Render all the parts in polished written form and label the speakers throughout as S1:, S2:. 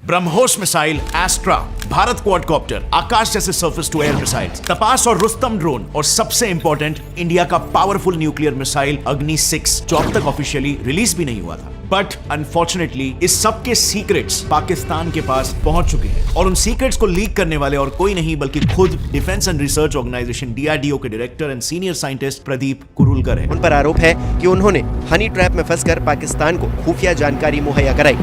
S1: BrahMos missile, Astra, Bharat quadcopter, Akash जैसे surface to air missiles, तपास और रुस्तम ड्रोन, और सबसे इंपॉर्टेंट इंडिया का पावरफुल न्यूक्लियर मिसाइल अग्नि 6 जो अब तक ऑफिशियली रिलीज भी नहीं हुआ था। बट अनफॉर्चुनेटली इस सब के सीक्रेट्स पाकिस्तान के पास पहुंच चुके हैं, और उन सीक्रेट्स को लीक करने वाले और कोई नहीं बल्कि खुद defence and research organisation DRDO के director and senior scientist Pradeep Kurulkar है।
S2: उन पर आरोप है कि उन्होंने हनी ट्रैप में फंसकर पाकिस्तान को खुफिया जानकारी मुहैया कराई।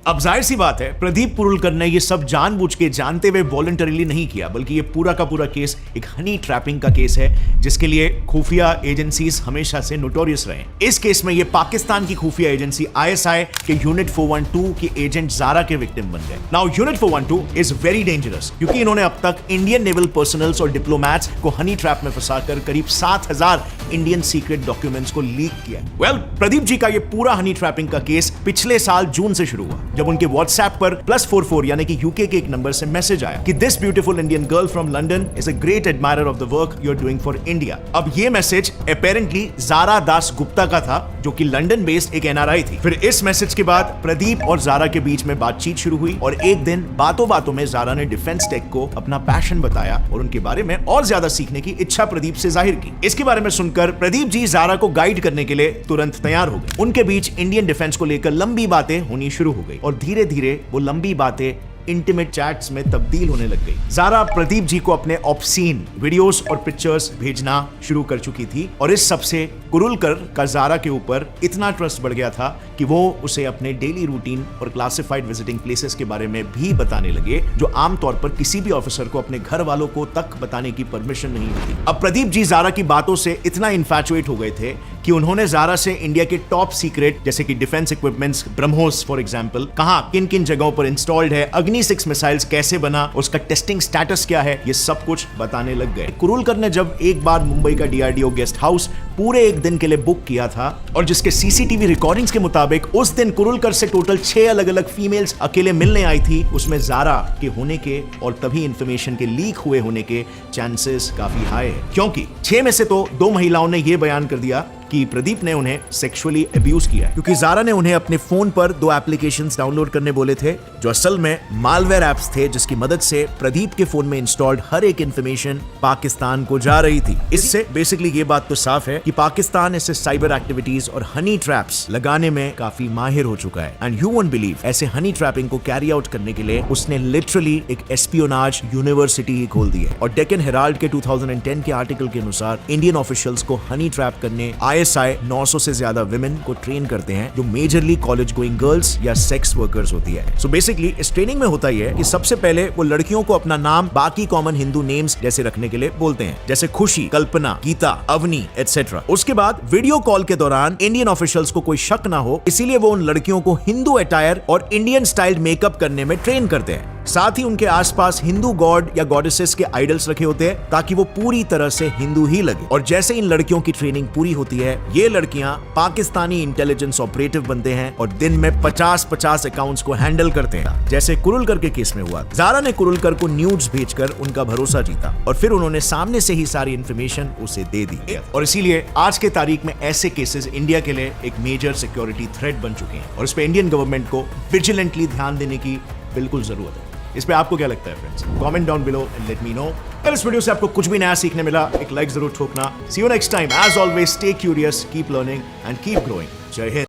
S1: अब जाहिर सी बात है प्रदीप कुरुलकर ने ये सब जानबूझ के जानते हुए वॉलंटरीली नहीं किया, बल्कि ये पूरा का पूरा केस एक हनी ट्रैपिंग का केस है जिसके लिए खुफिया एजेंसीज हमेशा से नोटोरियस रहे। इस केस में ये पाकिस्तान की खुफिया एजेंसी ISI के यूनिट 412 के एजेंट जारा के विक्टिम बन गए। Now unit 412 is very dangerous क्योंकि इन्होंने अब तक इंडियन नेवल पर्सनल्स और डिप्लोमैट्स को हनी ट्रैप में फंसाकर करीब 7000 इंडियन सीक्रेट डॉक्यूमेंट्स को लीक किया। वेल, प्रदीप जी का ये पूरा हनी ट्रैपिंग का केस पिछले साल जून से शुरू हुआ जब उनके व्हाट्सएप पर +44 यानी कि यूके के एक नंबर से मैसेज आया कि this beautiful Indian girl from London is a great admirer of the work you are doing for India. अब ये मैसेज अपेरेंटली जारा दास गुप्ता का था जो कि लंदन बेस्ड एक NRI थी। फिर इस मैसेज के बाद प्रदीप और जारा के बीच में बातचीत शुरू हुई और एक दिन बातों बातों में जारा ने डिफेंस टेक को अपना पैशन बताया और उनके बारे में और ज्यादा सीखने की इच्छा प्रदीप से जाहिर की। इसके बारे में सुनकर प्रदीप जी जारा को गाइड करने के लिए तुरंत तैयार हो गए। उनके बीच इंडियन डिफेंस को लेकर लंबी बातें होनी शुरू हो गई और धीरे धीरे वो लंबी बातें इंटीमेट चैट्स में तब्दील होने लग गई। जारा प्रदीप जी को अपने ऑब्सीन वीडियोस और पिक्चर्स भेजना शुरू कर चुकी थी और इस सबसे कुरुलकर का जारा के ऊपर इतना ट्रस्ट बढ़ गया था कि वो उसे अपने डेली रूटीन और क्लासिफाइड विजिटिंग प्लेसेस के बारे में भी बताने लगे जो आमतौर पर किसी भी ऑफिसर को अपने घर वालों को तक बताने की परमिशन नहीं होती। अब प्रदीप जी जारा की बातों से इतना इन्फैचुएट हो गए थे कि उन्होंने जारा से इंडिया के टॉप सीक्रेट जैसे कि defence equipments, BrahMos for example, कहां किन किन जगहों पर इंस्टॉल्ड है, अग्नि 6 मिसाइल्स कैसे बना, उसका टेस्टिंग स्टेटस क्या है, ये सब कुछ बताने लग गए। कुरुलकर ने जब एक बार मुंबई का DRDO गेस्ट हाउस पूरे एक दिन के लिए बुक किया था और जिसके CCTV रिकॉर्डिंग्स के मुताबिक उस दिन कुरुलकर से टोटल 6 अलग अलग फीमेल्स अकेले मिलने आई थी, उसमें जारा के होने के और तभी इंफॉर्मेशन के लीक हुए होने के चांसेस काफी हाई है, क्योंकि 6 में से तो 2 महिलाओं ने यह बयान कर दिया कि प्रदीप ने उन्हें सेक्सुअली अब्यूज किया क्योंकि जारा ने उन्हें अपने फोन पर 2 एप्लीकेशंस डाउनलोड करने बोले थे जो असल में मालवेयर एप्स थे जिसकी मदद से प्रदीप के फोन में इंस्टॉल्ड हर एक इंफॉर्मेशन पाकिस्तान को जा रही थी। इससे बेसिकली ये बात तो साफ है कि पाकिस्तान ऐसे साइबर एक्टिविटीज और हनी ट्रैप्स लगाने में काफी माहिर हो चुका है। एंड यू वोंट बिलीव, ऐसे हनी ट्रैपिंग को कैरी आउट करने के लिए उसने लिटरली एक एस्पियोनाज यूनिवर्सिटी ही खोल दी है। और डेक्कन हेराल्ड के 2010 के आर्टिकल के अनुसार इंडियन ऑफिशियल्स को हनी ट्रैप करने ISI 900 से ज्यादा विमेन को ट्रेन करते हैं जो मेजरली कॉलेज गोइंग गर्ल्स या सेक्स वर्कर्स होती है। सो बेसिकली इस ट्रेनिंग में होता ही है कि सबसे पहले वो लड़कियों को अपना नाम बाकी कॉमन हिंदू नेम्स जैसे रखने के लिए बोलते हैं, जैसे खुशी, कल्पना, गीता, अवनी एटसेट्रा। उसके बाद वीडियो कॉल के दौरान इंडियन ऑफिशियल्स को कोई शक ना हो इसीलिए वो उन लड़कियों को हिंदू अटायर और इंडियन स्टाइल मेकअप करने में ट्रेन करते हैं। साथ ही उनके आसपास हिंदू गॉड या गॉडेसेस के आइडल्स रखे होते हैं ताकि वो पूरी तरह से हिंदू ही लगे। और जैसे इन लड़कियों की ट्रेनिंग पूरी होती है ये लड़कियां पाकिस्तानी इंटेलिजेंस ऑपरेटिव बनते हैं और दिन में 50-50 अकाउंट्स को हैंडल करते हैं, जैसे कुरुलकर के केस में हुआ। जारा ने कुरुलकर को न्यूड्स भेजकर उनका भरोसा जीता और फिर उन्होंने सामने से ही सारी इंफॉर्मेशन उसे दे दी। और इसीलिए आज के तारीख में ऐसे केसेस इंडिया के लिए एक मेजर सिक्योरिटी थ्रेट बन चुके हैं और इस पे इंडियन गवर्नमेंट को विजिलेंटली ध्यान देने की बिल्कुल जरूरत है। इस पे आपको क्या लगता है friends? Comment down below and let me know. अगर इस वीडियो से आपको कुछ भी नया सीखने मिला एक लाइक जरूर ठोकना। See you next time. As always stay curious, keep learning and keep growing. जय हिंद।